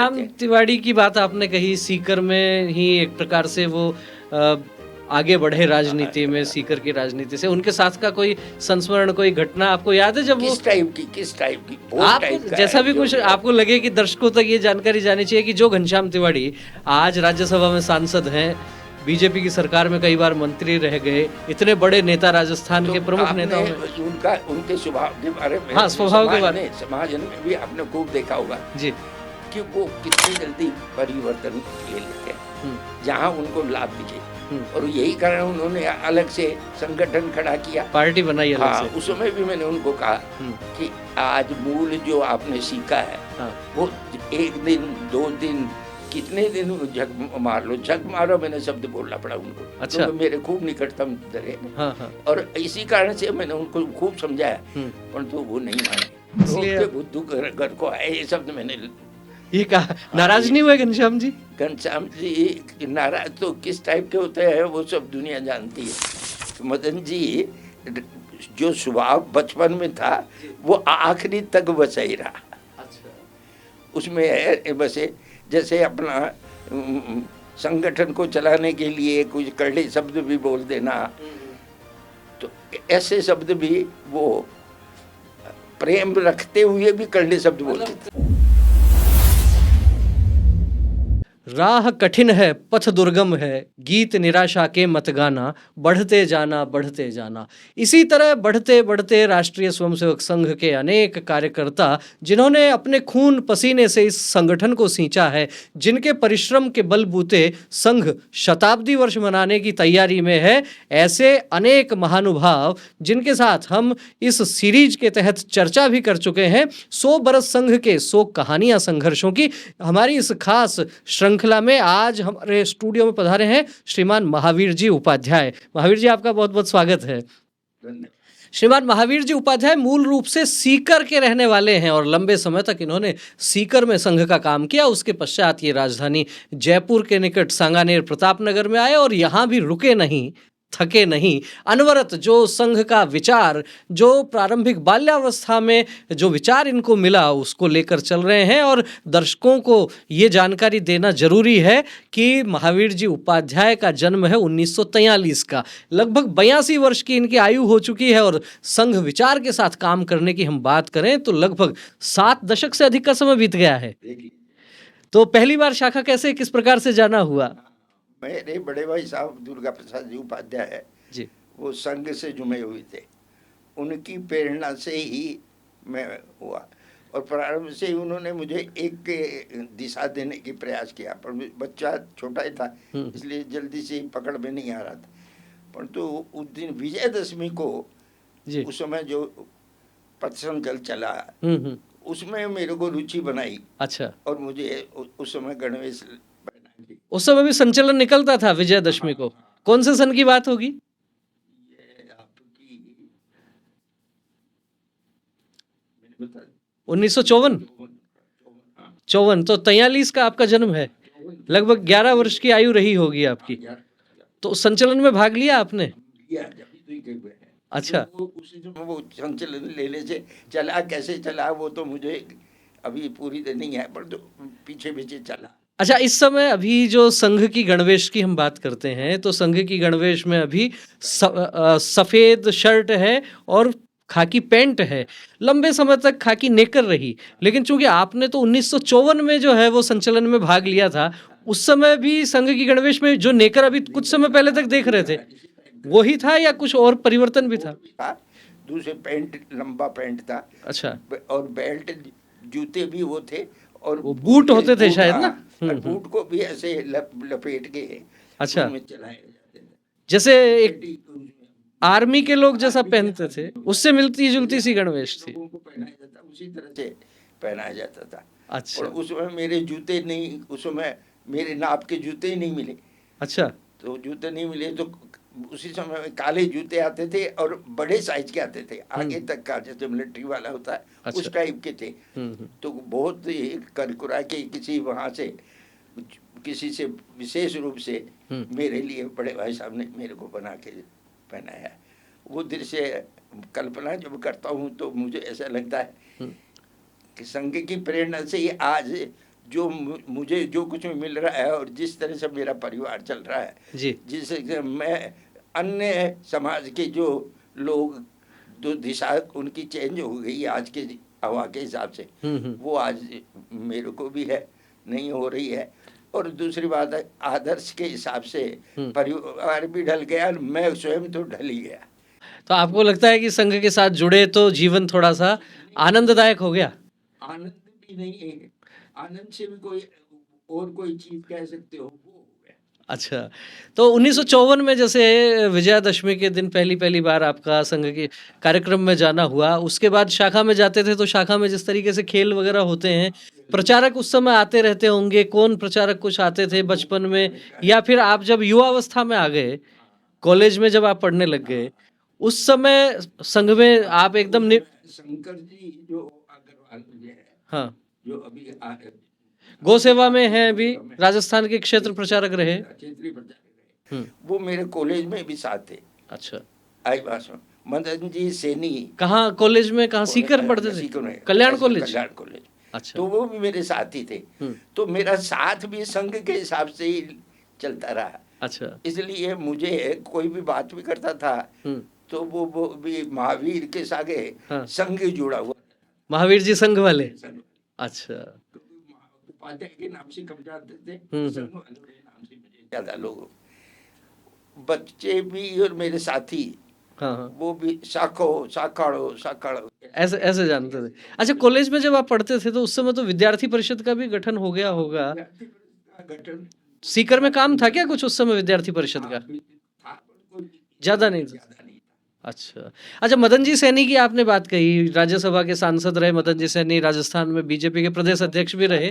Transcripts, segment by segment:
राम तिवारी की बात आपने कही, सीकर में ही एक प्रकार से वो आगे बढ़े राजनीति में, सीकर की राजनीति से उनके साथ का कोई संस्मरण, कोई घटना आपको याद है जब वो किस टाइप की आप टाइप का जैसा है, भी कुछ आपको लगे कि दर्शकों तक ये जानकारी जानी चाहिए कि जो घनश्याम तिवारी आज राज्यसभा में सांसद हैं, बीजेपी की सरकार में कई बार मंत्री रह गए, इतने बड़े नेता, राजस्थान तो के प्रमुख नेताओं में उनके स्वभाव के बारे में, हाँ, स्वभाव के बारे में समाज में भी आपने खूब देखा होगा जी कि वो कितनी जल्दी परिवर्तन ले लेते हैं जहाँ उनको लाभ दिखे। और यही कारण उन्होंने अलग से संगठन खड़ा किया, पार्टी बनाई अलग हाँ, से। उस समय भी मैंने उनको कहा कि आज मूल जो आपने सीखा है वो एक दिन, 2 दिन, कितने दिन झक मार लो, झक मारो, मैंने शब्द बोलना पड़ा उनको। अच्छा। तो मेरे खूब निकटतम रहे, और इसी कारण से मैंने उनको खूब समझाया, परंतु वो नहीं माने। इसलिए बुद्धू घर को आए, ये शब्द मैंने ये कहा। नाराज नहीं हुए घनश्याम जी? घनश्याम जी नाराज तो किस टाइप के होते हैं वो सब दुनिया जानती है। मदन जी जो स्वभाव बचपन में था वो आखिरी तक वैसा ही रहा। अच्छा। उसमें है बसे, जैसे अपना संगठन को चलाने के लिए कुछ कड़े शब्द भी बोल देना, तो ऐसे शब्द भी वो प्रेम रखते हुए भी कड़े शब्द बोलते थे। राह कठिन है, पथ दुर्गम है, गीत निराशा के मत गाना, बढ़ते जाना बढ़ते जाना। इसी तरह बढ़ते बढ़ते राष्ट्रीय स्वयंसेवक संघ के अनेक कार्यकर्ता, जिन्होंने अपने खून पसीने से इस संगठन को सींचा है, जिनके परिश्रम के बलबूते संघ शताब्दी वर्ष मनाने की तैयारी में है, ऐसे अनेक महानुभाव जिनके साथ हम इस सीरीज के तहत चर्चा भी कर चुके हैं, 100 बरस संघ के 100 कहानियां संघर्षों की, हमारी इस खास श्रृंखला में आज हमारे स्टूडियो में पधारे हैं श्रीमान महावीर जी उपाध्याय। महावीर जी, आपका बहुत बहुत स्वागत है। श्रीमान महावीर जी उपाध्याय मूल रूप से सीकर के रहने वाले हैं और लंबे समय तक इन्होंने सीकर में संघ का काम किया। उसके पश्चात ये राजधानी जयपुर के निकट सांगानेर प्रतापनगर में आए और यहाँ भी रुके नहीं, थके नहीं, अनवरत जो संघ का विचार, जो प्रारंभिक बाल्यावस्था में जो विचार इनको मिला, उसको लेकर चल रहे हैं। और दर्शकों को ये जानकारी देना जरूरी है कि महावीर जी उपाध्याय का जन्म है 1943 का, लगभग 82 वर्ष की इनकी आयु हो चुकी है, और संघ विचार के साथ काम करने की हम बात करें तो लगभग 7 दशक से अधिक का समय बीत गया है। तो पहली बार शाखा कैसे, किस प्रकार से जाना हुआ? मेरे बड़े भाई साहब दुर्गा प्रसाद जी उपाध्याय है जी, वो संघ से जुड़े हुए थे, उनकी प्रेरणा से ही मैं हुआ, और प्रारंभ से ही उन्होंने मुझे एक दिशा देने की प्रयास किया, पर बच्चा छोटा ही था इसलिए जल्दी से पकड़ में नहीं आ रहा था। परंतु उस दिन विजयदशमी को जी, उस समय जो पथसंचलन चला उसमें मेरे को रुचि बनाई। अच्छा। और मुझे उस समय गणवेश, उस समय भी संचलन निकलता था विजयदशमी को। कौन से सन की बात होगी? ये आपकी 1954। 54 तो 43 का आपका जन्म है, लगभग 11 वर्ष की आयु रही होगी आपकी। तो संचलन में भाग लिया आपने? अच्छा। वो संचलन लेने से चला, कैसे चला वो तो मुझे अभी पूरी तो नहीं है, पर तो पीछे पीछे चला। अच्छा, इस समय अभी जो संघ की गणवेश की हम बात करते हैं तो संघ की गणवेश में अभी सफेद शर्ट है और खाकी पैंट है। लंबे समय तक खाकी नेकर रही, लेकिन चूंकि आपने तो 1954 में जो है वो संचलन में भाग लिया था, उस समय भी संघ की गणवेश में जो नेकर अभी कुछ समय पहले तक देख रहे थे वही था या कुछ और परिवर्तन भी था? दूसरे पैंट, लंबा पैंट था। अच्छा। और बेल्ट, जूते भी वो थे, और वो बूट होते थे शायद ना? बूट को भी ऐसे लपेट के अच्छा चलाए जाते थे, जैसे एक आर्मी के लोग जैसा पहनते थे, उससे मिलती जुलती सी गणवेश थी। उसी तरह से पहनाया जाता था। अच्छा। और उस समय मेरे जूते नहीं, उस समय मेरे नाप के जूते ही नहीं मिले। अच्छा। तो जूते नहीं मिले तो उसी समय काले जूते आते थे और बड़े साइज के आते थे, आगे तक का, जैसे मिलिट्री वाला होता है। अच्छा। उस टाइप के थे। तो बहुत करकुरा के किसी वहाँ से, किसी से विशेष रूप से मेरे लिए बड़े भाई साहब ने मेरे को बना के पहनाया। वो दृश्य कल्पना जब करता हूँ तो मुझे ऐसा लगता है कि संघ की प्रेरणा से ही आज जो मुझे जो कुछ भी मिल रहा है और जिस तरह से मेरा परिवार चल रहा है, जी। जिससे मैं अन्य समाज के जो लोग, जो दिशा उनकी चेंज हो गई आज के हवा के हिसाब से, वो आज मेरे को भी है, नहीं हो रही है। और दूसरी बात है, आदर्श के हिसाब से परिवार भी ढल गया और मैं स्वयं तो ढल ही गया। तो आपको लगता है कि संघ के साथ जुड़े तो जीवन थोड़ा सा आनंददायक हो गया? आनंद भी नहीं है, आनंद से भी कोई और कोई चीज कह सकते हो, वो हो गया। अच्छा, तो 1954 में जैसे विजयादशमी के दिन पहली बार आपका संघ के कार्यक्रम में जाना हुआ, उसके बाद शाखा में जाते थे, तो शाखा में जिस तरीके से खेल वगैरह होते हैं, प्रचारक उस समय आते रहते होंगे, कौन प्रचारक कुछ आते थे बचपन में, या फिर आप जब युवावस्था में आ गए, कॉलेज में जब आप पढ़ने लग गए, उस समय संघ में आप एकदम शंकर जी जो अग्रवाल जी है, हाँ, जो अभी गौ सेवा में हैं, अभी राजस्थान के क्षेत्र प्रचारक रहे। क्षेत्रीय प्रचारक रहे, वो मेरे कॉलेज में भी साथ थे। अच्छा, आई भाषण मदन जी सैनी। कहाँ कॉलेज में, कहाँ सीकर पढ़ते थे? कल्याण कॉलेज। कल्याण कॉलेज। अच्छा, तो वो भी मेरे साथ ही थे। तो मेरा साथ भी संघ के हिसाब से ही चलता रहा। अच्छा, इसलिए मुझे कोई भी बात भी करता था तो वो भी महावीर के सागे संघ जुड़ा हुआ। महावीर जी संघ वाले? अच्छा, उपाध्याय के नाम से कम जानते थे, संघ वालों के नाम से मुझे ज्यादा लोग, बच्चे भी और मेरे साथी, वो भी साखाड़ो ऐसे ऐसे जानते थे। अच्छा, कॉलेज में जब आप पढ़ते थे तो उस समय तो विद्यार्थी परिषद का भी गठन हो गया होगा? गठन सीकर में काम था क्या कुछ उस समय विद्यार्थी परिषद का? ज्यादा नहीं था। अच्छा, अच्छा, मदन जी सैनी की आपने बात कही, राज्यसभा के सांसद रहे मदन जी सैनी, राजस्थान में बीजेपी के प्रदेश अध्यक्ष भी रहे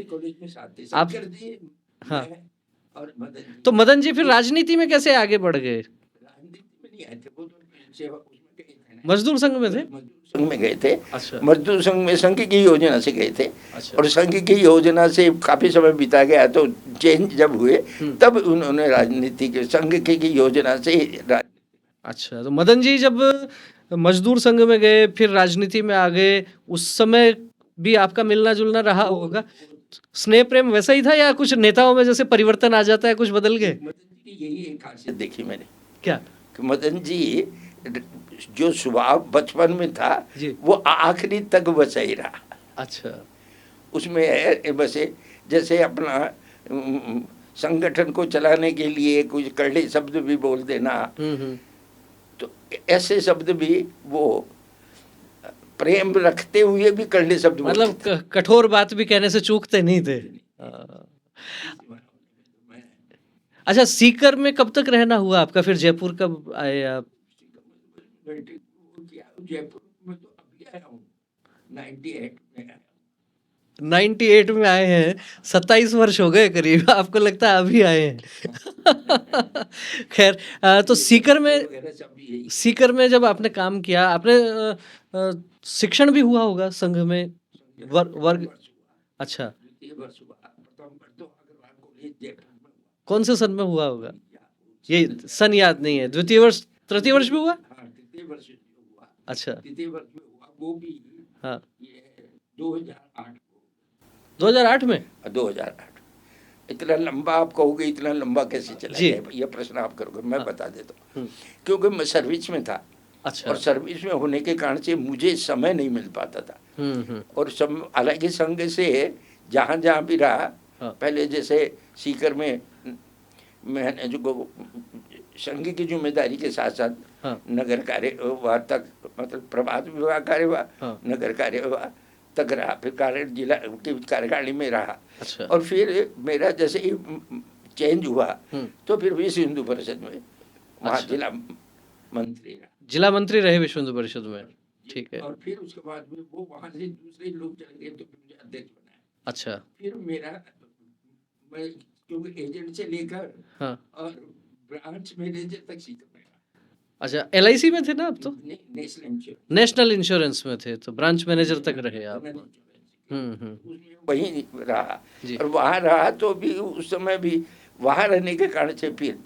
आप। हाँ, तो मदन जी फिर राजनीति में कैसे आगे बढ़ गए? मजदूर संघ में थे? संघ में गए थे। अच्छा, मजदूर संघ में संघ की योजना से गए थे। अच्छा, और संघ की योजना से काफी समय बीता गया, तो चेंज जब हुए तब उन्होंने राजनीति के संघ की योजना से अच्छा, तो मदन जी जब मजदूर संघ में गए, फिर राजनीति में आ गए, उस समय भी आपका मिलना जुलना रहा होगा, स्नेह प्रेम वैसा ही था या कुछ नेताओं में जैसे परिवर्तन आ जाता है, कुछ बदल गए? मदन जी की यही एक खासियत देखी मैंने। क्या? कि मदन जी जो स्वभाव बचपन में था वो आखिरी तक वैसा ही रहा। अच्छा, उसमें है बसे, जैसे अपना संगठन को चलाने के लिए कुछ कड़े शब्द भी बोल देना, तो ऐसे शब्द भी वो प्रेम रखते हुए भी कड़े शब्द, मतलब कठोर बात भी कहने से चूकते नहीं थे। अच्छा, सीकर में कब तक रहना हुआ आपका, फिर जयपुर कब आए आप? जयपुर में तो अभी आया हूँ, 98 में आए हैं, 27 वर्ष हो गए करीब, आपको लगता है अभी आए हैं? खैर, तो सीकर में जब आपने काम किया, आपने शिक्षण भी हुआ होगा संघ में, वर्ग? अच्छा, कौन से सन में हुआ होगा? ये सन याद नहीं है। द्वितीय वर्ष, तृतीय वर्ष में हुआ? अच्छा, वो भी हाँ, 2008 में। 2008 इतना लंबा आप कहोगे, इतना लंबा कैसे चला गया, ये प्रश्न आप करोगे, मैं बता देता हूँ। क्योंकि मैं सर्विस में था। अच्छा, और सर्विस में होने के कारण से मुझे समय नहीं मिल पाता था। और हालांकि संघ से जहाँ जहाँ भी रहा, पहले जैसे सीकर में मैंने जो संघ की जिम्मेदारी के साथ साथ नगर कार्यवाह तक, मतलब प्रभात विभाग कार्यवाह, नगर कार्यवाह तक रहा, फिर कार्य जिला की कार्यकारिणी में रहा। अच्छा, और फिर मेरा जैसे ही चेंज हुआ तो फिर विश्व हिंदू परिषद में वहाँ जिला मंत्री रहे विश्व हिंदू परिषद में। ठीक है, और फिर उसके बाद में वो वहाँ से दूसरे लोग चले गए तो फिर मुझे अध्यक्ष बनाया। अच्छा, फिर मेरा, मैं क्योंकि एजेंट से लेकर और ब्रांच मैनेजर तक सीख पाया। अच्छा, LIC में थे ना आप? तो नेशनल इंश्योरेंस में थे, तो ब्रांच मैनेजर तक रहे आप। वहीं रहा, और वहाँ रहा तो भी उस समय भी वहाँ रहने के कारण से फिर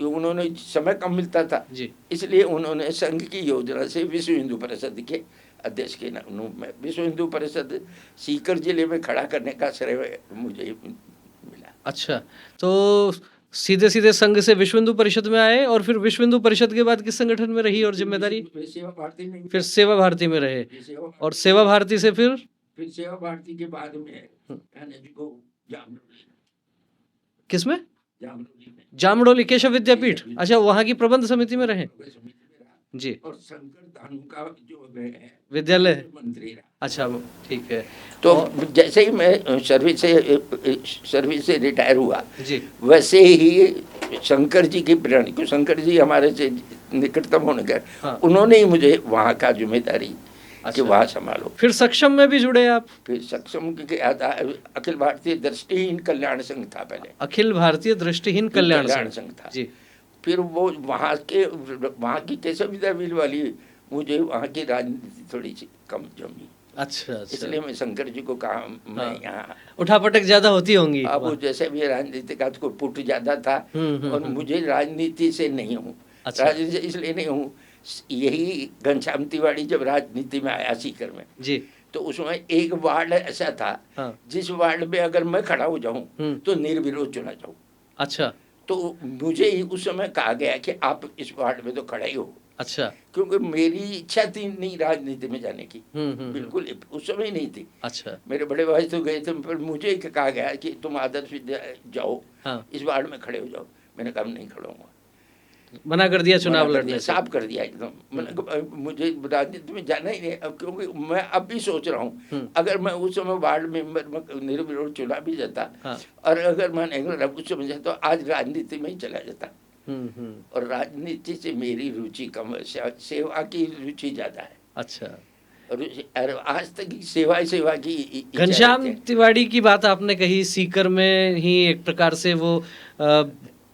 उन्होंने समय कम मिलता था, इसलिए उन्होंने संघ की योजना से विश्व हिंदू परिषद के अध्यक्ष के रूप में विश्व हिंदू परिषद सीकर जिले में खड़ा करने का श्रेय मुझे मिला। अच्छा, तो सीधे सीधे संघ से विश्व हिंदू परिषद में आए और फिर विश्व हिंदू परिषद के बाद किस संगठन में रही और जिम्मेदारी? सेवा भारती में, फिर सेवा भारती में रहे और सेवा भारती से फिर सेवा भारती के बाद में जामडोली। किसमें? जामडोली में, जामडोली केशव विद्यापीठ। अच्छा, वहाँ की प्रबंध समिति में रहे जी। और शंकर धानु का जो है विद्यालय मंत्री रहा। अच्छा, ठीक है। तो जैसे ही मैं सर्विस से रिटायर हुआ जी, वैसे ही शंकर जी की प्रेरणा, क्योंकि शंकर जी हमारे से निकटतम होने के हाँ। उन्होंने ही मुझे वहाँ का जिम्मेदारी कि अच्छा। वहाँ संभालो। फिर सक्षम में भी जुड़े आप? फिर सक्षम के अखिल भारतीय दृष्टिहीन कल्याण संघ था पहले, अखिल भारतीय दृष्टिहीन कल्याण संघ था जी। फिर वो वहाँ की केशव विद्यापीठ वाली मुझे वहाँ की राजनीति थोड़ी सी कम जमी। अच्छा, इसलिए मैं शंकर जी को कहा मैं हाँ। यहाँ उठापटक ज्यादा होती होंगी। अब वो जैसे भी राजनीति का तो पुट ज्यादा था और मुझे राजनीति से नहीं हूँ। अच्छा। राजनीति से इसलिए नहीं हूँ, यही घनश्याम तिवारी जब राजनीति में आया सीकर में जी, तो उसमें एक वार्ड ऐसा था हाँ। जिस वार्ड में अगर मैं खड़ा हो जाऊं तो निर्विरोध चुना जाऊं। अच्छा, तो मुझे ही उस समय कहा गया कि आप इस वार्ड में तो खड़े ही हो, अच्छा, क्योंकि मेरी इच्छा थी नहीं राजनीति में जाने की, बिल्कुल उस समय नहीं थी। अच्छा, मेरे बड़े भाई तो गए थे, पर मुझे कहा गया कि तुम आदर्श विद्यालय जाओ, हाँ। इस वार्ड में खड़े हो जाओ। मैंने कहा नहीं खड़ा हूँ, मना कर दिया चुनाव लड़ने से। साफ कर दिया एकदम। मैंने कहा मुझे राजनीति में जाना ही नहीं अब, क्योंकि मैं अब भी सोच रहा हूँ अगर मैं उस समय वार्ड मेंबर में निर्विरोध चुना भी जाता हाँ। और अगर मैं नहीं उस समय जाता तो आज राजनीति में ही चला जाता। और राजनीति से मेरी रुचि कम है, सेवा की रुचि ज्यादा है। अच्छा, और आज तक सेवा की घनश्याम तिवारी की बात आपने कही, सीकर में ही एक प्रकार से वो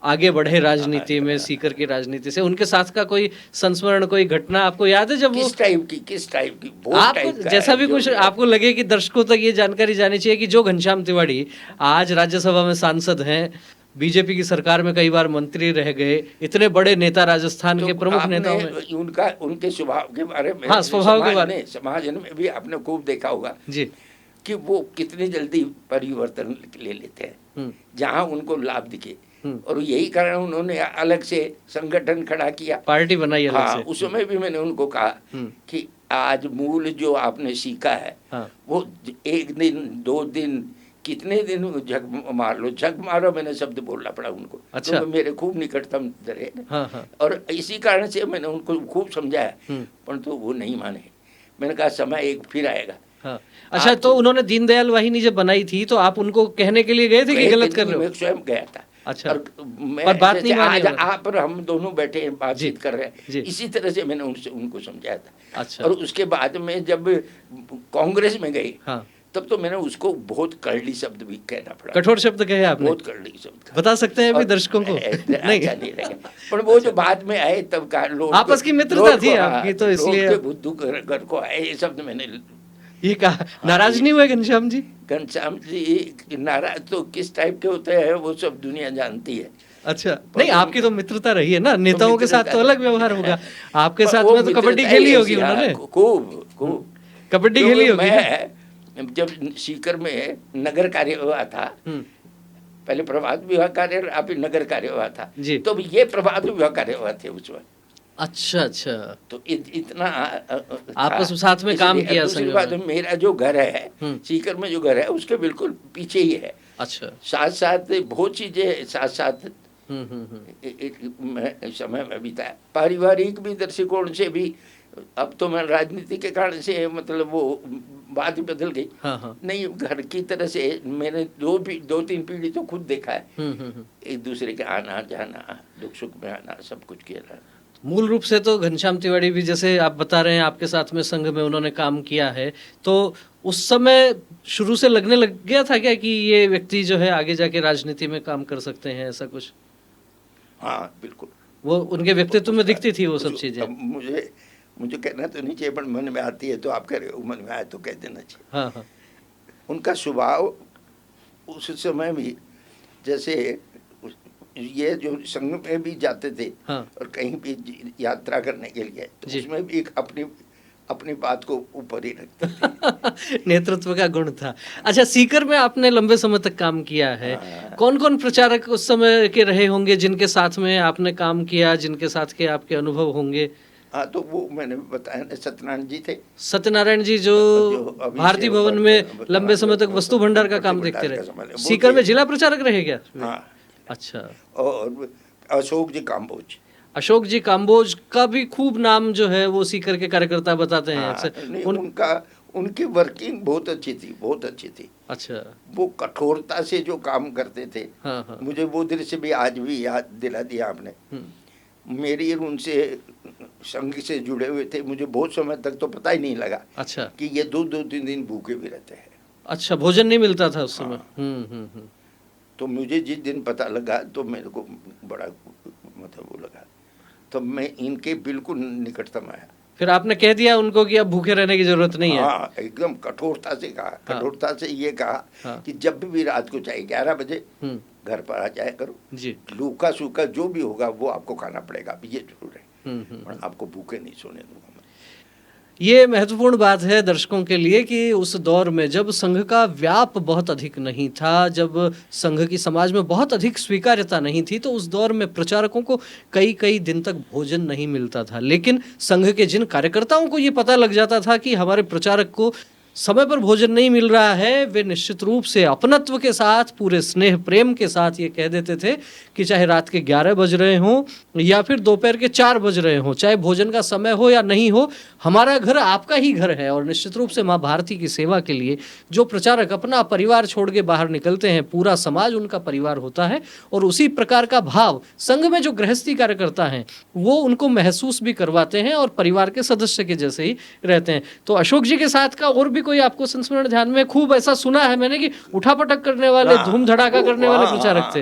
आगे बढ़े राजनीति में, सीकर की राजनीति से। उनके साथ का कोई संस्मरण, कोई घटना आपको याद है जब वो किस टाइप की आप जैसा भी कुछ आपको लगे कि दर्शकों तक ये जानकारी जानी चाहिए कि जो घनश्याम तिवारी आज राज्यसभा में सांसद हैं, बीजेपी की सरकार में कई बार मंत्री रह गए, इतने बड़े नेता, राजस्थान के प्रमुख नेताओं में उनके स्वभाव के बारे में, हाँ, स्वभाव के बारे में समाज में भी आपने खूब देखा होगा जी कि वो कितनी जल्दी परिवर्तन ले लेते हैं जहां उनको लाभ दिखे। और यही कारण उन्होंने अलग से संगठन खड़ा किया, पार्टी बनाई अलग हाँ, से। उस समय भी मैंने उनको कहा कि आज मूल जो आपने सीखा है वो एक दिन 2 दिन कितने दिन झक मारो, मैंने शब्द बोलना पड़ा उनको। अच्छा। तो मेरे खूब निकटतम रहे हाँ। और इसी कारण से मैंने उनको खूब समझाया, परंतु वो नहीं माने। मैंने कहा समय एक फिर आएगा। हाँ। अच्छा, तो उन्होंने दीनदयाल वाहिनी जब बनाई थी तो आप उनको कहने के लिए गए थे कि गलत कर रहे हो? मैं स्वयं गया था। अच्छा, और पर बात नहीं मानी। आज आप और हम दोनों बैठे हैं, बातचीत कर रहे हैं, इसी तरह से मैंने उनको समझाया था। अच्छा। और उसके बाद में जब कांग्रेस में गए हाँ, तब तो मैंने उसको बहुत कड़वी शब्द भी कहना पड़ा। कठोर शब्द कहे आपने? बहुत कड़वी शब्द बता सकते हैं अभी दर्शकों को? नहीं, पर वो जो बाद में आए तब कहा लोग आपस की मित्रता थी आपकी, तो इसलिए बुद्धू घर को आए, ये शब्द मैंने ये कहा। नाराज नहीं हुए घनश्याम जी? घनश्याम जी नाराज तो किस टाइप के होते हैं वो सब दुनिया जानती है। अच्छा, नहीं, आपकी तो मित्रता रही है ना, नेताओं के साथ तो अलग व्यवहार होगा, आपके साथ में तो कबड्डी खेली होगी उन्होंने? खूब कबड्डी खेली होगी। मैं जब सीकर में नगर कार्य हुआ था, पहले प्रभात विभाग कार्य, अभी नगर कार्य हुआ था, तो ये प्रभात विभाग कार्य हुआ थे उस वक्त। अच्छा, तो इतना आपस में साथ में काम किया। दूसरी बात, मेरा जो घर है सीकर में, जो घर है उसके बिल्कुल पीछे ही है। अच्छा, साथ बहुत चीजें साथ समय में बिताया। पारिवारिक भी दृष्टिकोण से भी, अब तो मैं राजनीति के कारण से मतलब वो बात ही बदल गई। हाँ। नहीं, घर की तरह से मैंने 2-3 पीढ़ी तो खुद देखा है, एक दूसरे के आना जाना, दुख सुख में आना, सब कुछ किया। मूल रूप से तो घनश्याम तिवारी भी, जैसे आप बता रहे हैं, आपके साथ में संघ में उन्होंने काम किया है, तो उस समय शुरू से लगने लग गया था क्या कि ये व्यक्ति जो है आगे जाके राजनीति में काम कर सकते हैं, ऐसा कुछ? हाँ, बिल्कुल। वो उनके व्यक्तित्व में दिखती थी वो सब चीजें? मुझे कहना तो नहीं चाहिए, पर मन में आती है तो आप कह रहे हो, मन में आए तो कह देना चाहिए। हाँ। उनका स्वभाव उस समय भी, जैसे ये जो संघ में भी जाते थे, हाँ। और कहीं भी यात्रा करने के लिए, तो उसमें भी एक अपनी अपनी बात को ऊपर ही रखते थे। नेतृत्व का गुण था। अच्छा, सीकर में आपने लंबे समय तक काम किया है। हाँ। कौन कौन प्रचारक उस समय के रहे होंगे जिनके साथ में आपने काम किया, जिनके साथ के आपके अनुभव होंगे? हाँ, तो वो मैंने बताया ना, सत्यनारायण जी थे, सत्यनारायण जी जो जो अभी भारती से भवन में लंबे समय तक वस्तु भंडार का काम देखते भंडार का संभाले, रहे, वो सीकर में थे। जिला प्रचारक रहे क्या? हाँ, अच्छा। और अशोक जी काम्बोज। अशोक जी काम्बोज का भी खूब नाम जो है वो सीकर के कार्यकर्ता बताते हैं हाँ, अक्सर। नहीं, उनकी वर्किंग बहुत अच्छी थी, बहुत अच्छी थी। अच्छा। वो कठोरता से जो काम करते थे, हाँ हाँ। मुझे वो दृश्य भी आज भी याद दिला दिया आपने। मेरी उनसे संघ से जुड़े हुए थे, मुझे बहुत समय तक तो पता ही नहीं लगा अच्छा। कि ये 2-2 3 दिन भूखे भी रहते हैं। अच्छा, भोजन नहीं मिलता था उस समय। हाँ। तो मुझे जिस दिन पता लगा तो मेरे को बड़ा मतलब वो लगा, तो मैं इनके बिल्कुल निकटतम आया। फिर आपने कह दिया उनको कि अब भूखे रहने की जरूरत नहीं है? हाँ, एकदम कठोरता से कहा, हाँ। कठोरता से ये कहा हाँ। कि जब भी रात को चाहे 11 बजे घर पर आ जाया करो, जी। लूका सूखा जो भी होगा वो आपको खाना पड़ेगा, अब ये जरूर है, और आपको भूखे नहीं सोने दूंगा मैं। ये महत्वपूर्ण बात है दर्शकों के लिए कि उस दौर में जब संघ का व्याप बहुत अधिक नहीं था, जब संघ की समाज में बहुत अधिक स्वीकार्यता नहीं थी, तो उस दौर में प्रचारकों को कई कई दिन तक भोजन नहीं मिलता था। लेकिन संघ के जिन कार्यकर्ताओं को ये पता लग जाता था कि हमारे प्रचारक को समय पर भोजन नहीं मिल रहा है, वे निश्चित रूप से अपनत्व के साथ, पूरे स्नेह प्रेम के साथ ये कह देते थे कि चाहे रात के 11 बज रहे हों या फिर दोपहर के 4 बज रहे हों, चाहे भोजन का समय हो या नहीं हो, हमारा घर आपका ही घर है। और निश्चित रूप से माँ भारती की सेवा के लिए जो प्रचारक अपना परिवार छोड़ के बाहर निकलते हैं, पूरा समाज उनका परिवार होता है। और उसी प्रकार का भाव संघ में जो गृहस्थी कार्यकर्ता हैं वो उनको महसूस भी करवाते हैं और परिवार के सदस्य के जैसे ही रहते हैं। तो अशोक जी के साथ का और भी कोई आपको संस्मरण ध्यान में? खूब ऐसा सुना है मैंने कि उठापटक करने वाले, धूम धड़ाका करने वाले प्रचारक थे।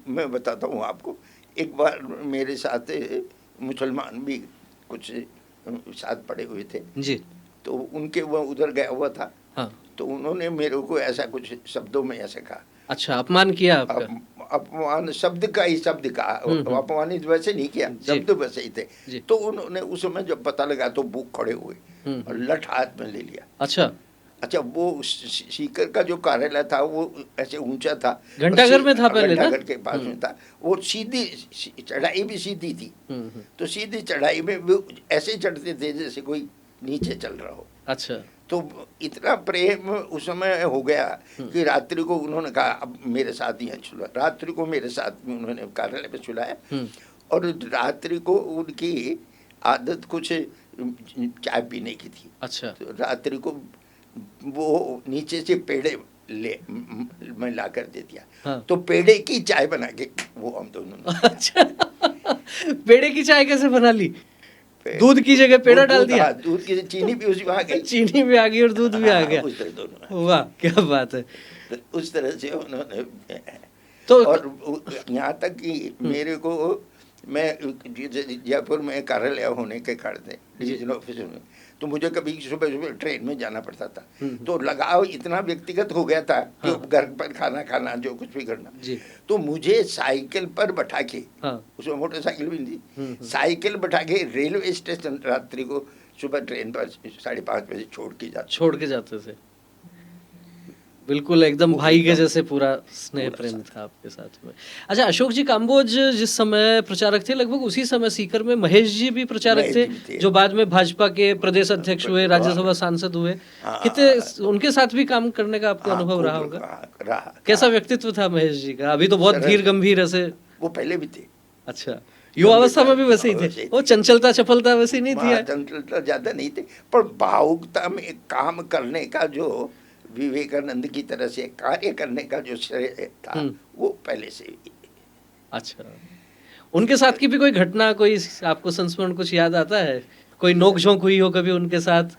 मैं बताता हूँ आपको, एक बार मेरे साथ मुसलमान भी कुछ साथ पड़े हुए थे जी। तो उनके वो उधर गया हुआ था। हाँ। तो उन्होंने मेरे को ऐसा कुछ शब्दों में ऐसे कहा। अच्छा, अपमान किया आपका? अपमान शब्द का ही शब्द कहा, अपमानित वैसे नहीं किया, शब्द वैसे ही थे। तो उन्होंने उस समय जब पता लगा तो वो खड़े हुए और लठ हाथ में ले लिया। अच्छा, वो सीकर का जो कार्यालय था वो ऐसे ऊंचा था, घंटाघर में था पहले ना? घंटाघर के पास में था। वो सीधी चढ़ाई भी सीधी थी, तो सीधी चढ़ाई में वो ऐसे चढ़ते थे जैसे कोई नीचे चल रहा हो। अच्छा। तो इतना प्रेम उस समय हो गया कि रात्रि को उन्होंने कहा अब मेरे साथ ही सुला, रात्रि को मेरे साथ में उन्होंने कार्यालय पे सुलाया। और रात्रि को उनकी आदत कुछ चाय पीने की थी। अच्छा। तो रात्रि को वो नीचे से पेड़े मैं ला कर दे दिया। हाँ। तो पेड़े की चाय बना के वो हम दोनों। अच्छा। पेड़े की चाय कैसे बना ली? दूध की जगह पेड़ा डाल दिया? दूध की चीनी भी उसमें आ गई। चीनी भी आ गई और दूध भी आ गया। उस तरह दोनों। वाह, क्या बात है। तो उस तरह से उन्होंने तो और यहाँ तक कि मेरे को, मैं जयपुर में कार्यालय होने के कारण डिवीजन ऑफिस में, तो मुझे कभी सुबह सुबह ट्रेन में जाना पड़ता था। तो लगाव इतना व्यक्तिगत हो गया था कि घर पर खाना खाना जो कुछ भी करना। तो मुझे साइकिल पर बैठा के, उसमें मोटरसाइकिल भी नहीं थी, साइकिल बैठा के रेलवे स्टेशन रात्रि को सुबह ट्रेन पर 5:30 बजे छोड़ के जाते थे। बिल्कुल एकदम भाई के जैसे पूरा स्नेह प्रेम था आपके साथ में। अच्छा, अशोक जी काम्बोज जिस समय प्रचारक थे, लगभग उसी समय सीकर में महेश जी भी प्रचारक थे, जो बाद में भाजपा के प्रदेश अध्यक्ष हुए, राज्यसभा सांसद हुए। कितने उनके साथ भी काम करने का आपको अनुभव रहा होगा? कैसा व्यक्तित्व था महेश जी का? अभी तो बहुत धीर गंभीर ऐसे। वो पहले भी थे। अच्छा, युवावस्था में भी वैसे ही थे? वो चंचलता चपलता वैसे नहीं थी? चंचलता ज्यादा नहीं थे, पर भावुकता में काम करने का जो विवेकानंद की तरह से कार्य करने का जो श्रेय था वो पहले से ही। अच्छा, उनके साथ की भी कोई घटना, कोई आपको संस्मरण कुछ याद आता है? कोई नोकझोंक हुई हो कभी उनके साथ,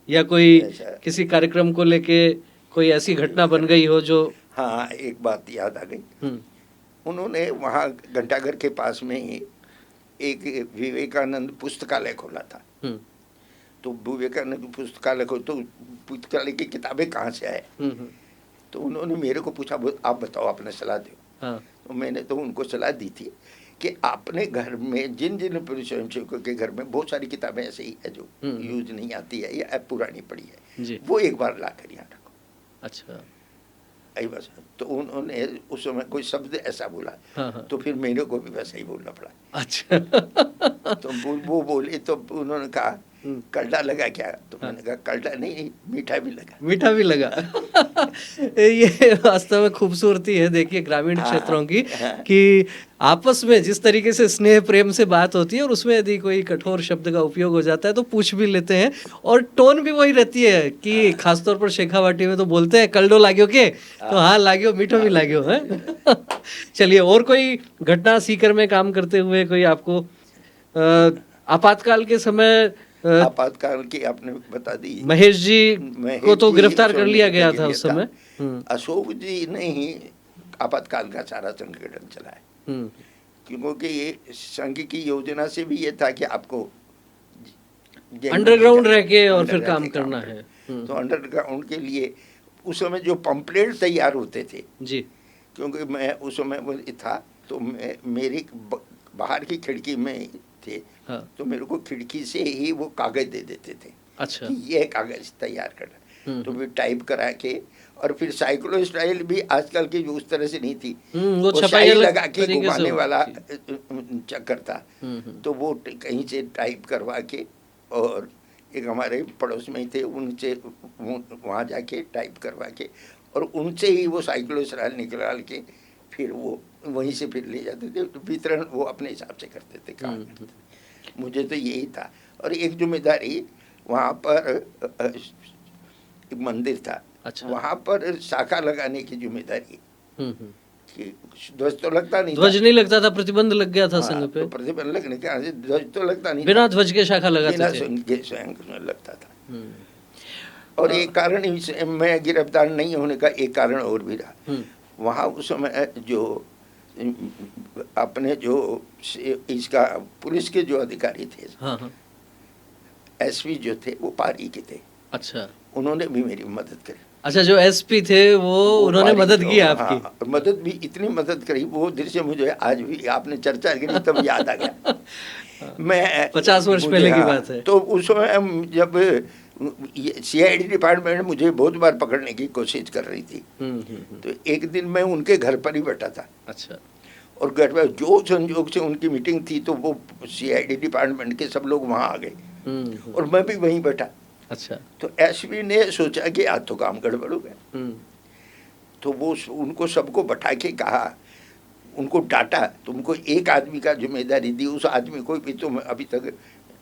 या कोई किसी कार्यक्रम को लेके कोई ऐसी घटना बन गई हो जो? हाँ, एक बात याद आ गई। उन्होंने वहाँ घंटाघर के पास में ही एक विवेकानंद पुस्तकालय खोला था। तो विवेकानंद पुस्तकालय को, तो पुस्तकालय की किताबें कहाँ से आए? तो उन्होंने मेरे को पूछा, आप बताओ, आपने सलाह दो। हाँ। तो मैंने तो उनको सलाह दी थी कि अपने घर में जिन जिन पुरुष स्वयंसेवकों के घर में बहुत सारी किताबें ऐसे ही है जो यूज नहीं आती है या पुरानी पड़ी है, जी। वो एक बार ला कर यहाँ रखो। अच्छा। आई बस। तो उन्होंने उस समय कोई शब्द ऐसा बोला, हाँ। तो फिर मेरे को भी वैसा ही बोलना पड़ा। अच्छा। तो वो बोले, तो उन्होंने कहा कल्टा लगा क्या? तो मैंने कहा कल्टा नहीं, मीठा भी लगा। मीठा भी लगा। ये वास्तव में खूबसूरती है देखिए ग्रामीण क्षेत्रों की, कि आपस में जिस तरीके से स्नेह प्रेम से बात होती है और उसमें यदि कोई कठोर शब्द का उपयोग हो जाता है तो पूछ भी लेते हैं, और टोन भी वही रहती है कि खासतौर पर शेखावाटी में तो बोलते हैं कल्डो लाग्यो के, तो हाँ लाग्यो, मीठो भी लाग्यो है। चलिए, और कोई घटना सीकर में काम करते हुए कोई आपको आपातकाल के समय? आपातकाल की आपने बता दी। महेश जी को तो गिरफ्तार कर लिया गया था उस समय। अशोक जी ने ही आपातकाल का सारा संगठन चलाया, क्योंकि ये संघ की योजना से भी ये था कि आपको अंडरग्राउंड रह के और फिर काम करना है। तो अंडरग्राउंड के लिए उस समय जो पंपलेट तैयार होते थे जी, क्योंकि मैं उस समय वो था, तो मेरी बाहर की खिड़की में थे। हाँ। तो मेरे को खिड़की से ही वो कागज दे देते थे। अच्छा। कि ये कागज तैयार करना, तो फिर टाइप करा के, और फिर साइक्लो स्टाइल भी आजकल की जो उस तरह से नहीं थी, वो छपाई लगा के घुमाने वाला चक्कर था। तो वो कहीं से टाइप करवा के, और एक हमारे पड़ोस में ही थे, उनसे वहाँ जाके टाइप करवा के, और उनसे ही वो साइक्लो स्टाइल निकाल के फिर वो वहीं से फिर ले जाते थे। तो वितरण वो अपने हिसाब से करते थे काम। मुझे तो यही था। और एक जिम्मेदारी वहाँ पर एक मंदिर था। अच्छा। वहाँ पर शाखा लगाने की जिम्मेदारी, कि ध्वज तो लगता नहीं, ध्वज नहीं लगता था, प्रतिबंध लग गया था संघ पे। तो प्रतिबंध लगने के कारण से ध्वज तो लगता नहीं, बिना ध्वज के शाखा लगाते थे, बिना संघ के स्वयं में लगता था। और एक कारण मैं गिरफ्तार नहीं होने का एक कारण और भी रहा। वहाँ उस समय जो अपने जो इसका पुलिस के जो अधिकारी थे, हाँ, एसपी जो थे, वो पारी के थे। अच्छा। उन्होंने भी मेरी मदद करी। अच्छा, जो एसपी थे वो उन्होंने मदद की आपकी? हाँ, मदद भी इतनी मदद करी, वो दृश्य मुझे आज भी, आपने चर्चा करी तब याद आ गया। मैं 50 वर्ष पहले की बात है। तो उस समय जब सीआईडी डिपार्टमेंट मुझे बहुत बार पकड़ने की कोशिश कर रही थी, तो एक दिन मैं उनके घर पर ही बैठा था। अच्छा। और घर पर जो संयोग से उनकी मीटिंग थी, तो वो सीआईडी डिपार्टमेंट के सब लोग वहाँ आ गए और मैं भी वहीं बैठा। अच्छा। तो एसपी ने सोचा कि आज तो काम गड़बड़ हो गया, तो वो उनको सबको बैठा के कहा, उनको डांटा, तुमको एक आदमी का जिम्मेदारी दी, उस आदमी को भी तुम अभी तक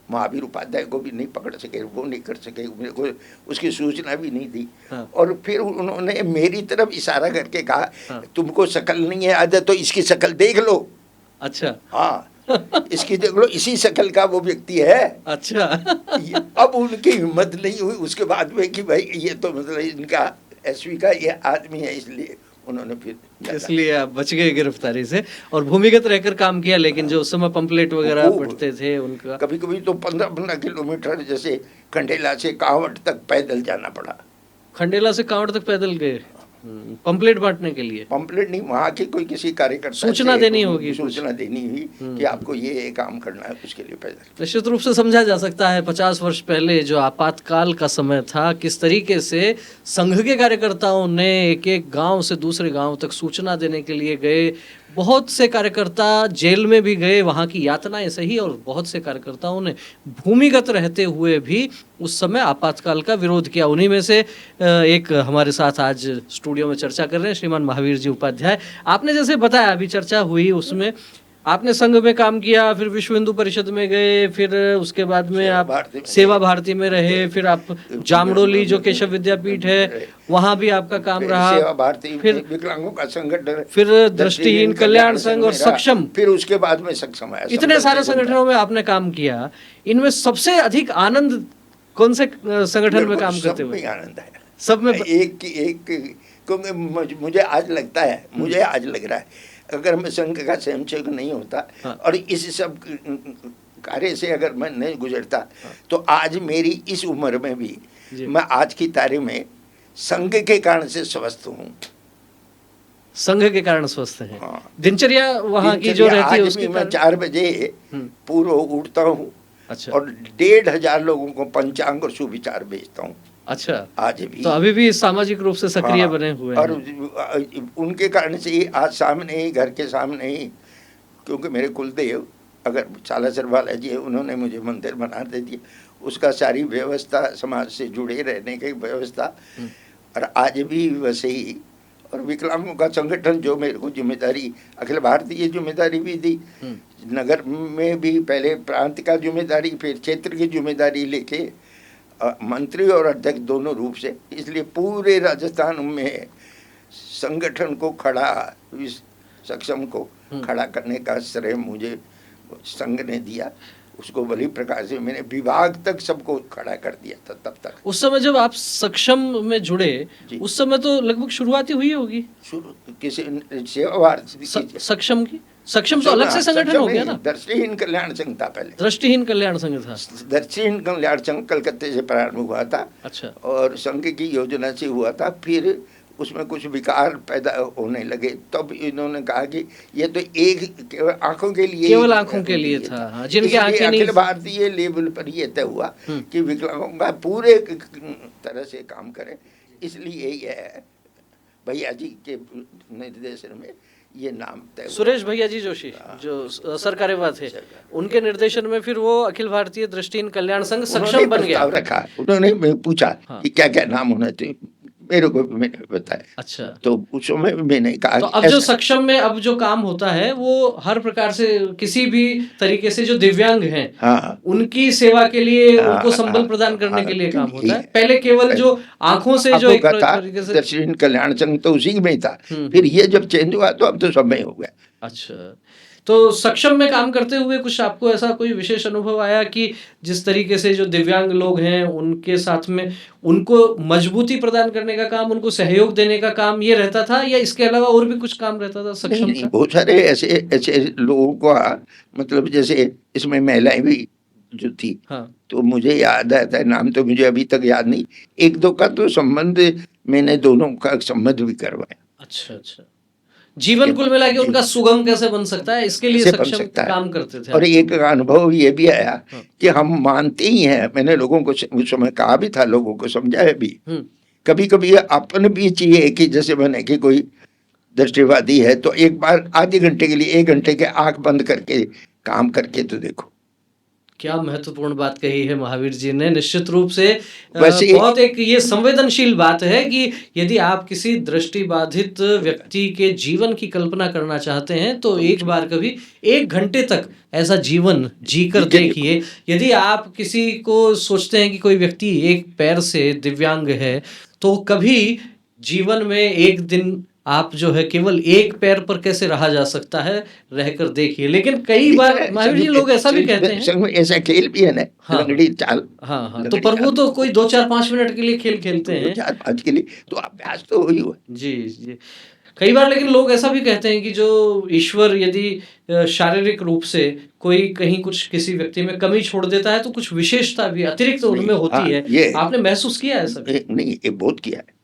महावीर उपाध्याय को भी नहीं पकड़ सके, वो नहीं कर सके, मेरे को उसकी सूचना भी नहीं दी। हाँ। और फिर उन्होंने मेरी तरफ इशारा करके कहा, हाँ, तुमको शक्ल नहीं है आदत, तो इसकी शक्ल देख लो। अच्छा। हाँ, इसकी देख लो, इसी शक्ल का वो व्यक्ति है। अच्छा। अब उनकी हिम्मत नहीं हुई उसके बाद में कि भाई ये तो मतलब इनका एसपी का ये आदमी है, इसलिए उन्होंने फिर, इसलिए आप बच गए गिरफ्तारी से। और भूमिगत रहकर काम किया, लेकिन जो उस समय पंपलेट वगैरह पढ़ते थे उनका, कभी कभी तो 15-15 किलोमीटर जैसे खंडेला से कांवट तक पैदल जाना पड़ा। खंडेला से कांवट तक पैदल गए पंपलेट बांटने के लिए? पंपलेट नहीं, वहाँ के कोई किसी कार्यकर्ता सूचना देनी होगी, सूचना देनी हुई कि आपको ये काम करना है, उसके लिए पैदल। निश्चित रूप से समझा जा सकता है 50 वर्ष पहले जो आपातकाल का समय था, किस तरीके से संघ के कार्यकर्ताओं ने एक एक गांव से दूसरे गांव तक सूचना देने के लिए गए। बहुत से कार्यकर्ता जेल में भी गए, वहाँ की यातनाएं सही, और बहुत से कार्यकर्ताओं ने भूमिगत रहते हुए भी उस समय आपातकाल का विरोध किया। उन्हीं में से एक हमारे साथ आज स्टूडियो में चर्चा कर रहे हैं श्रीमान महावीर जी उपाध्याय। आपने जैसे बताया, अभी चर्चा हुई, उसमें आपने संघ में काम किया, फिर विश्व हिंदू परिषद में गए, फिर उसके बाद में आप सेवा भारती में रहे, फिर आप जामडोली जो केशव विद्यापीठ है वहाँ भी आपका काम रहा, सेवा भारती, फिर विकलांगों का संगठन, फिर दृष्टिहीन कल्याण संघ और सक्षम, फिर उसके बाद में सक्षम आया। इतने सारे संगठनों में आपने काम किया। इनमें सबसे अधिक आनंद कौन से संगठन में काम करते हुए? आनंद है सब में, एक क्योंकि मुझे आज लगता है, मुझे आज लग रहा है, अगर मैं संघ का स्वयंसेवक नहीं होता, हाँ, और इस सब कार्य से अगर मैं नहीं गुजरता, हाँ, तो आज मेरी इस उम्र में भी मैं आज की तारीख में संघ के कारण से स्वस्थ हूँ। संघ के कारण स्वस्थ हैं। हाँ। दिनचर्या वहाँ की जो दिनचर्या रहती है आज उसके भी मैं कारण। 4 बजे पूर्व उठता हूँ अच्छा और 1,500 लोगों को पंचांग और सुविचार भेजता हूँ अच्छा। आज भी। तो अभी भी सामाजिक रूप से सक्रिय हाँ, बने हुए और हैं। उनके कारण से ही आज सामने ही, घर के सामने ही, क्योंकि मेरे कुलदेव अगर सालासर बालाजी है, उन्होंने मुझे मंदिर बना दे दिया, उसका सारी व्यवस्था, समाज से जुड़े रहने की व्यवस्था, और आज भी वैसे ही। और विकलांगों का संगठन जो मेरे को जिम्मेदारी, अखिल भारतीय जिम्मेदारी भी दी, नगर में भी पहले प्रांत का जिम्मेदारी, फिर क्षेत्र की जिम्मेदारी लेके मंत्री और अध्यक्ष दोनों रूप से, इसलिए पूरे राजस्थान में संगठन को खड़ा, इस सक्षम को खड़ा करने का श्रेय मुझे संघ ने दिया। उसको बड़ी प्रकार से मैंने विभाग तक सबको खड़ा कर दिया था तब तक। उस समय जब आप सक्षम में जुड़े, उस समय तो लगभग शुरुआत ही हुई होगी शुरू किसी सेवा भारती सक्षम की। सक्षम तो अलग से संगठन हो गया ना। दृष्टिहीन कल्याण संघ था पहले। दृष्टिहीन कल्याण संघ था। दृष्टिहीन कल्याण संघ कलकत्ते से प्रारंभ हुआ था। अच्छा। और संघ की योजना से हुआ था, फिर उसमें कुछ विकार पैदा होने लगे, तब इन्होंने कहा कि ये तो एक आंखों के लिए, केवल आंखों के लिए था। हाँ, जिनके आंखें नहीं। अखिल भारतीय लेवल पर ये तय हुआ कि विकलांगों का पूरे तरह से काम करें, इसलिए यह भैया जी के निर्देशन में ये नाम तय। सुरेश भैया जी जोशी जो सरकारेवा थे, उनके निर्देशन में फिर वो अखिल भारतीय दृष्टिहीन कल्याण संघ सक्षम बन गया। रखा उन्होंने पूछा कि क्या क्या नाम होना चाहिए, मेरे को मैंने बताया। अच्छा। तो उस समय मैंने कहा तो अब जो सक्षम में अब जो काम होता है वो हर प्रकार से किसी भी तरीके से जो दिव्यांग हैं, हाँ, उनकी सेवा के लिए, उनको संबल प्रदान करने के लिए काम होता है। पहले केवल जो आंखों से जो एक तरीके से दृष्टिहीन कल्याण संघ तो उसी में ही था, फिर ये जब चेंज हुआ तो अब तो सब में हो गया। अच्छा। तो सक्षम में काम करते हुए कुछ आपको ऐसा कोई विशेष अनुभव आया कि जिस तरीके से जो दिव्यांग लोग हैं उनके साथ में उनको मजबूती प्रदान करने का काम, उनको सहयोग देने का काम ये रहता था, या इसके अलावा और भी कुछ काम रहता था सक्षम का? बहुत सारे ऐसे लोगों का, मतलब जैसे इसमें महिलाएं भी जो थी। हाँ। तो मुझे याद आता है, नाम तो मुझे अभी तक याद नहीं, 1-2 का तो संबंध मैंने दोनों का संबंध भी करवाया। अच्छा अच्छा। जीवन कुल मिला के उनका सुगम कैसे बन सकता है, इसके लिए सक्षम काम करते थे। और एक अनुभव ये भी आया कि हम मानते ही हैं, मैंने लोगों को उस समय कहा भी था, लोगों को समझाया भी, कभी कभी अपन भी चाहिए कि जैसे बने कि कोई दृष्टिवादी है तो एक बार आधे घंटे के लिए 1 घंटे के आंख बंद करके काम करके तो देखो। क्या महत्वपूर्ण बात कही है महावीर जी ने। निश्चित रूप से बहुत एक ये संवेदनशील बात है कि यदि आप किसी दृष्टिबाधित व्यक्ति के जीवन की कल्पना करना चाहते हैं तो एक बार कभी 1 घंटे तक ऐसा जीवन जीकर देखिए। यदि आप किसी को सोचते हैं कि कोई व्यक्ति एक पैर से दिव्यांग है तो कभी जीवन में एक दिन आप जो है केवल एक पैर पर कैसे रहा जा सकता है, रहकर देखिए। लेकिन कई बार महावीर जी लोग ऐसा भी कहते हैं, ऐसा खेल भी है ना, लंगड़ी चाल। हाँ, तो पर वो तो कोई 2-4-5 मिनट के लिए खेल खेलते हैं, 2-4-5 के लिए तो अभ्यास तो हुई हुआ। जी जी। कई बार लेकिन लोग ऐसा भी कहते हैं कि जो ईश्वर यदि शारीरिक रूप से कोई कहीं कुछ किसी व्यक्ति में कमी छोड़ देता है तो कुछ विशेषता भी अतिरिक्त उनमें होती है। आपने महसूस किया है सब? नहीं, ये बहुत किया है,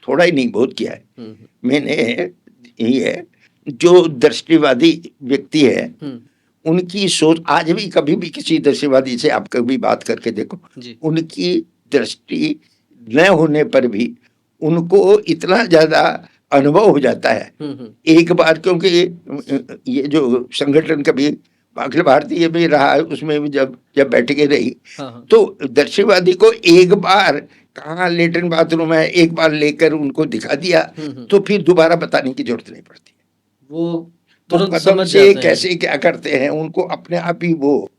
थोड़ा ही नहीं, बहुत किया है मैंने। ये जो दृष्टिवादी व्यक्ति है उनकी सोच आज भी, कभी भी किसी दृष्टिवादी से आप कभी बात करके देखो, उनकी दृष्टि न होने पर भी उनको इतना ज्यादा अनुभव हो जाता है एक बार, क्योंकि ये जो संगठन कभी अखिल भारतीय भी रहा, उसमें भी जब बैठके रही तो दृष्टिवादी को एक बार कहाँ लेटरिन बाथरूम है एक बार लेकर उनको दिखा दिया तो फिर दोबारा बताने की जरूरत नहीं पड़ती। वो कदम से कैसे क्या करते हैं उनको अपने आप ही वो,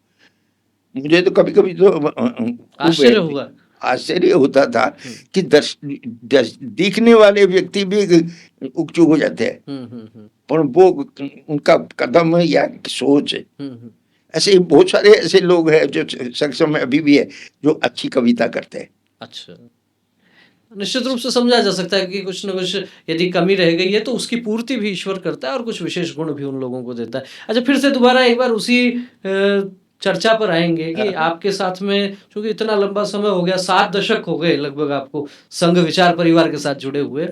मुझे तो कभी कभी तो आश्चर्य होता था कि दिखने वाले व्यक्ति भी उकचुक हो जाते हैं, पर वो उनका कदम या सोच है। ऐसे बहुत सारे ऐसे लोग हैं जो सक्षम में अभी भी है जो अच्छी कविता करते हैं। अच्छा, निश्चित रूप से समझा जा सकता है कि कुछ न कुछ यदि कमी रह गई है तो उसकी पूर्ति भी ईश्वर करता है और कुछ विशेष गुण भी उन लोगों को देता है। अच्छा, फिर से दोबारा एक बार उसी चर्चा पर आएंगे कि आपके साथ में क्योंकि इतना लंबा समय हो गया, 7 दशक हो गए लगभग आपको संघ विचार परिवार के साथ जुड़े हुए।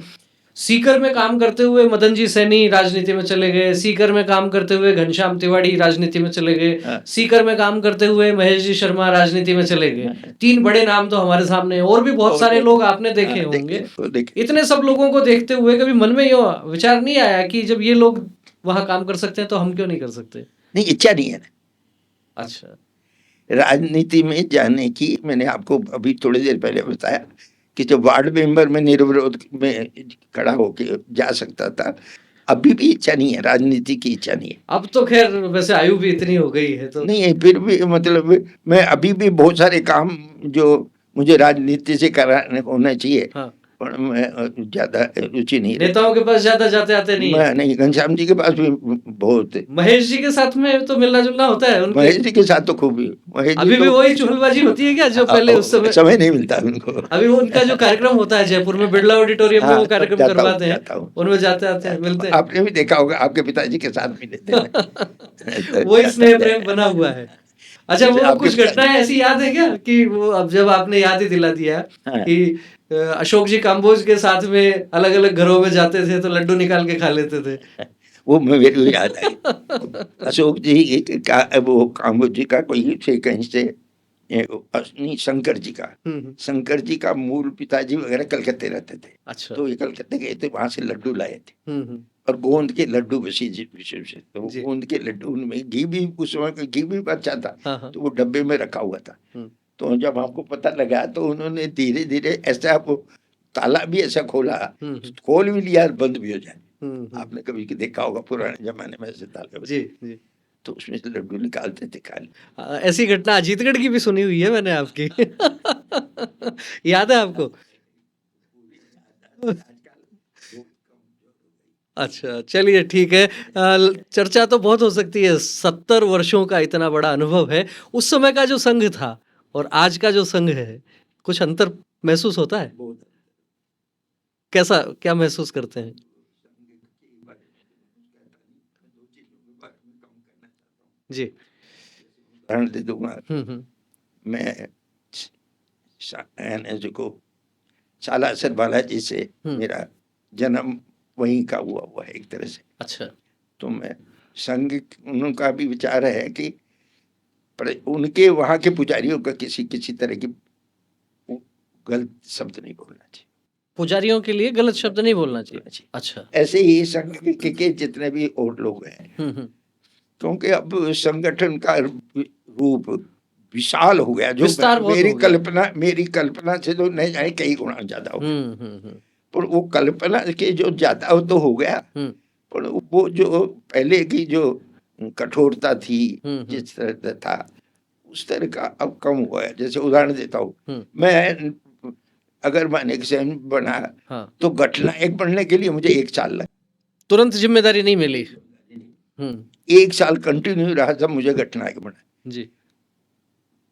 सीकर में काम करते हुए मदन जी सैनी राजनीति में चले गए, सीकर में काम करते हुए घनश्याम तिवाड़ी राजनीति में चले गए, हाँ। सीकर में काम करते हुए महेश जी शर्मा राजनीति में चले गए। 3 बड़े नाम तो हमारे सामने हैं, और भी बहुत और सारे वो- लोग आपने देखे हाँ, होंगे। वो देखे। इतने सब लोगों को देखते हुए कभी मन में ये विचार नहीं आया कि जब ये लोग वहां काम कर सकते हैं तो हम क्यों नहीं कर सकते? नहीं, इच्छा नहीं है अच्छा। राजनीति में जाने की। मैंने आपको अभी थोड़ी देर पहले बताया कि जब वार्ड मेंबर में निर्विरोध में खड़ा होके जा सकता था, अभी भी इच्छा नहीं है, राजनीति की इच्छा नहीं है। अब तो खैर वैसे आयु भी इतनी हो गई है तो नहीं है, फिर भी मतलब मैं अभी भी बहुत सारे काम जो मुझे राजनीति से कराने होना चाहिए, हाँ, पर मैं ज्यादा रुचि नहीं रखता। नेताओं के पास ज्यादा जाते आते नहीं है। मैं नहीं, घनश्याम जी के पास भी बहुत है। महेश जी के साथ में तो मिलना जुलना होता है उनके। महेश जी के साथ तो खूब ही, महेश जी अभी भी तो वही चुगलबाजी होती है क्या जो पहले उस समय? समय नहीं मिलता उनको। अभी वो उनका जो कार्यक्रम होता है जयपुर में बिरला ऑडिटोरियम में, हाँ, वो तब कार्यक्रम जाता हूँ, करवाते हैं, जाता हूँ। उनमें जाते आते हैं, मिलते हैं। आपने भी देखा होगा, आपके पिताजी के साथ मिले थे। वही स्नेह प्रेम बना हुआ है। अच्छा, वो आपके कुछ पिताजी- घटनाएं ऐसी याद है क्या कि वो अब जब आपने याद ही दिला दिया हाँ। कि अशोक जी काम्बोज के साथ में अलग अलग घरों में जाते थे तो लड्डू निकाल के खा लेते थे? वो मेरे को याद आई। अशोक जी का, वो काम्बोज जी का कोई से कहीं से नहीं, शंकर जी का, शंकर जी का मूल पिताजी वगैरह कलकत्ते रहते थे। अच्छा। तो ये कलकत्ते गए थे, वहां से लड्डू लाए थे, हम्म। और गोंद के लड्डू विशेष से। तो जी। गोंद के लड्डू, उनमें घी भी, उस समय का घी भी अच्छा था, हाँ, हाँ। तो वो डब्बे में रखा हुआ था। तो जब हमको पता लगा तो उन्होंने धीरे धीरे ऐसा, वो ताला भी ऐसा खोला, खोल भी लिया, बंद भी हो जाए। आपने कभी देखा होगा पुराने जमाने में ऐसे ताले जी, जी। तो उसमें से लड्डू निकालते थे, खा लिए। ऐसी घटना अजीतगढ़ की भी सुनी हुई है मैंने आपकी। याद है आपको? अच्छा, चलिए ठीक है। चर्चा तो बहुत हो सकती है, 70 वर्षों का इतना बड़ा अनुभव है। उस समय का जो संघ था और आज का जो संघ है, कुछ अंतर महसूस होता है? कैसा, क्या महसूस करते हैं? जी। उदाहरण दे दूंगा। हम्म। मैं को सालासर बालाजी से मेरा जन्म वहीं का हुआ है एक तरह से। अच्छा। तो मैं संघ, उनका भी विचार है कि उनके वहां के पुजारियों का किसी तरह की गलत शब्द नहीं बोलना चाहिए। पुजारियों के लिए गलत शब्द नहीं बोलना चाहिए। अच्छा। ऐसे ही संघ के जितने भी और लोग हैं, क्योंकि अब संगठन का रूप विशाल हो गया, जो मेरी कल्पना से तो नहीं जाए कई गुना ज्यादा हो गया। पर वो कल्पना के जो ज्यादा तो हो गया, पर वो जो पहले की जो कठोरता थी, जिस तरह था, उस तरह का अब कम हुआ है। जैसे उदाहरण देता हूँ, मैं अगर माने बना, तो घटना एक बनने के लिए मुझे 1 साल लगा। तुरंत जिम्मेदारी नहीं मिली। 1 साल कंटिन्यू रहा जब मुझे घटना एक बना जी।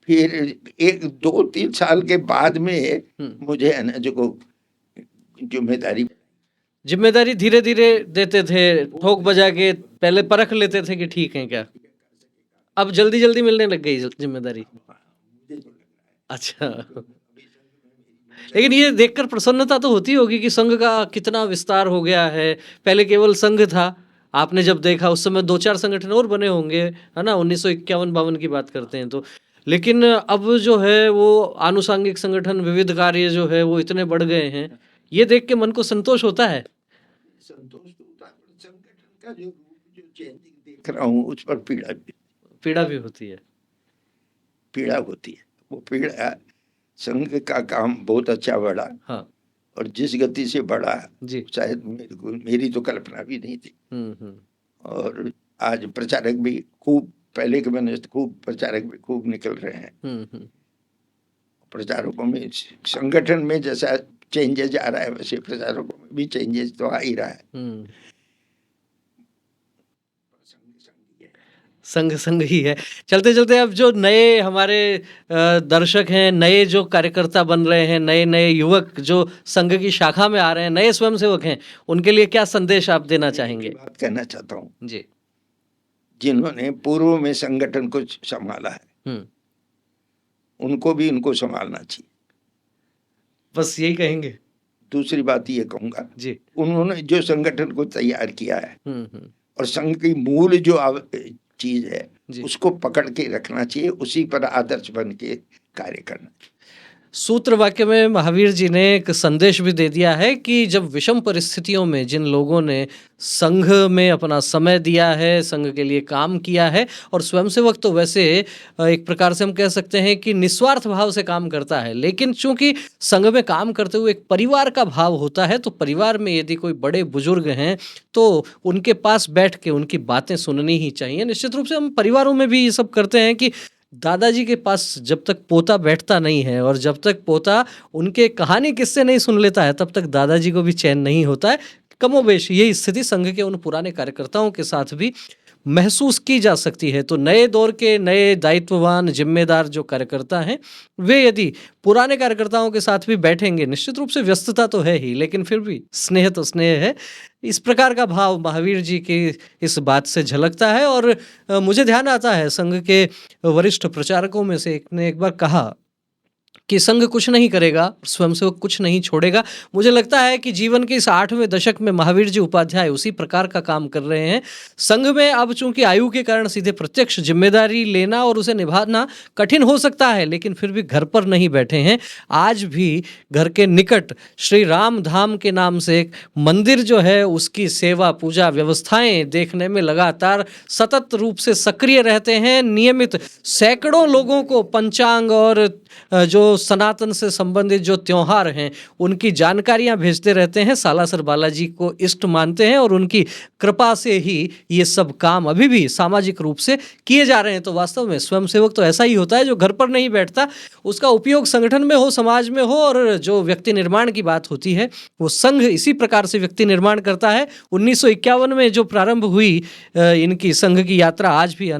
फिर 1-2-3 साल के बाद में मुझे है ना जो जिम्मेदारी धीरे धीरे देते थे, ठोक बजा के पहले परख लेते थे कि ठीक है क्या। अब जल्दी जल्दी मिलने लग गई जिम्मेदारी। अच्छा। लेकिन ये देखकर प्रसन्नता तो होती होगी कि संघ का कितना विस्तार हो गया है। पहले केवल संघ था, आपने जब देखा उस समय 2-4 संगठन और बने होंगे, है ना, 1951-52 की बात करते हैं तो। लेकिन अब जो है वो आनुषंगिक संगठन, विविध कार्य जो है वो इतने बढ़ गए हैं, ये देख के मन को संतोष होता है। संतोष तो होता है, संगठन का जो चेंजिंग देख रहा हूँ उस पर पीड़ा भी होती है। पीड़ा होती है। वो पीड़ा, संघ का काम बहुत अच्छा बढ़ा। हाँ। और जिस गति से बढ़ा, शायद मेरी तो कल्पना भी नहीं थी। और आज प्रचारक भी खूब, पहले के मैंने खूब प्रचारक भी खूब निकल रहे हैं। प्रचारकों में, संगठन में जैसा चेंजेस आ रहा है, वैसे प्रचारकों में भी चेंजेस तो आ ही रहा है। संघ ही है। चलते चलते अब जो नए हमारे दर्शक हैं, नए जो कार्यकर्ता बन रहे हैं, नए नए युवक जो संघ की शाखा में आ रहे हैं, नए स्वयंसेवक हैं, उनके लिए क्या संदेश आप देना चाहेंगे? बात कहना चाहता हूँ जी। जिन्होंने पूर्व में संगठन को संभाला है, उनको भी उनको संभालना चाहिए। बस यही कहेंगे? दूसरी बात ये कहूंगा, जी। उन्होंने जो संगठन को तैयार किया है हम्म। और संघ की मूल जो चीज है जी। उसको पकड़ के रखना चाहिए, उसी पर आदर्श बन के कार्य करना। सूत्र वाक्य में महावीर जी ने एक संदेश भी दे दिया है कि जब विषम परिस्थितियों में जिन लोगों ने संघ में अपना समय दिया है, संघ के लिए काम किया है, और स्वयंसेवक तो वैसे एक प्रकार से हम कह सकते हैं कि निस्वार्थ भाव से काम करता है, लेकिन चूंकि संघ में काम करते हुए एक परिवार का भाव होता है, तो परिवार में यदि कोई बड़े बुजुर्ग हैं तो उनके पास बैठ के उनकी बातें सुननी ही चाहिए। निश्चित रूप से हम परिवारों में भी ये सब करते हैं कि दादाजी के पास जब तक पोता बैठता नहीं है और जब तक पोता उनके कहानी किस्से नहीं सुन लेता है, तब तक दादाजी को भी चैन नहीं होता है। कमोबेश यही स्थिति संघ के उन पुराने कार्यकर्ताओं के साथ भी महसूस की जा सकती है। तो नए दौर के नए दायित्ववान जिम्मेदार जो कार्यकर्ता हैं, वे यदि पुराने कार्यकर्ताओं के साथ भी बैठेंगे, निश्चित रूप से व्यस्तता तो है ही, लेकिन फिर भी स्नेह तो स्नेह है। इस प्रकार का भाव महावीर जी की इस बात से झलकता है। और मुझे ध्यान आता है संघ के वरिष्ठ प्रचारकों में से एक ने एक बार कहा कि संघ कुछ नहीं करेगा, स्वयंसेवक कुछ नहीं छोड़ेगा। मुझे लगता है कि जीवन के इस 8वें दशक में महावीर जी उपाध्याय उसी प्रकार का काम कर रहे हैं। संघ में अब चूंकि आयु के कारण सीधे प्रत्यक्ष जिम्मेदारी लेना और उसे निभाना कठिन हो सकता है, लेकिन फिर भी घर पर नहीं बैठे हैं। आज भी घर के निकट श्री राम धाम के नाम से एक मंदिर जो है, उसकी सेवा पूजा व्यवस्थाएं देखने में लगातार सतत रूप से सक्रिय रहते हैं। नियमित सैकड़ों लोगों को पंचांग और जो सनातन से संबंधित जो त्योहार हैं उनकी जानकारियां भेजते रहते हैं। सालासर बालाजी को इष्ट मानते हैं और उनकी कृपा से ही ये सब काम अभी भी सामाजिक रूप से किए जा रहे हैं। तो वास्तव में स्वयंसेवक तो ऐसा ही होता है जो घर पर नहीं बैठता, उसका उपयोग संगठन में हो, समाज में हो। और जो व्यक्ति निर्माण की बात होती है, वो संघ इसी प्रकार से व्यक्ति निर्माण करता है। 1951 में जो प्रारंभ हुई इनकी संघ की यात्रा आज भी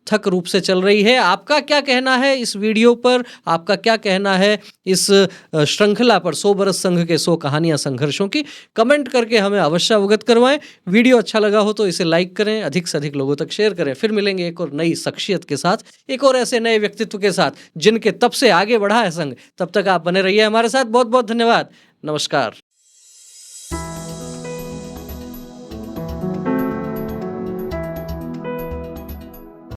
थक रूप से चल रही है। आपका क्या कहना है इस वीडियो पर? आपका क्या कहना है इस श्रृंखला पर, 100 बरस संघ के 100 कहानियां संघर्षों की? कमेंट करके हमें अवश्य अवगत करवाएं। वीडियो अच्छा लगा हो तो इसे लाइक करें, अधिक से अधिक लोगों तक शेयर करें। फिर मिलेंगे एक और नई शख्सियत के साथ, एक और ऐसे नए व्यक्तित्व के साथ जिनके तब से आगे बढ़ा है संघ। तब तक आप बने रहिए हमारे साथ। बहुत बहुत धन्यवाद। नमस्कार।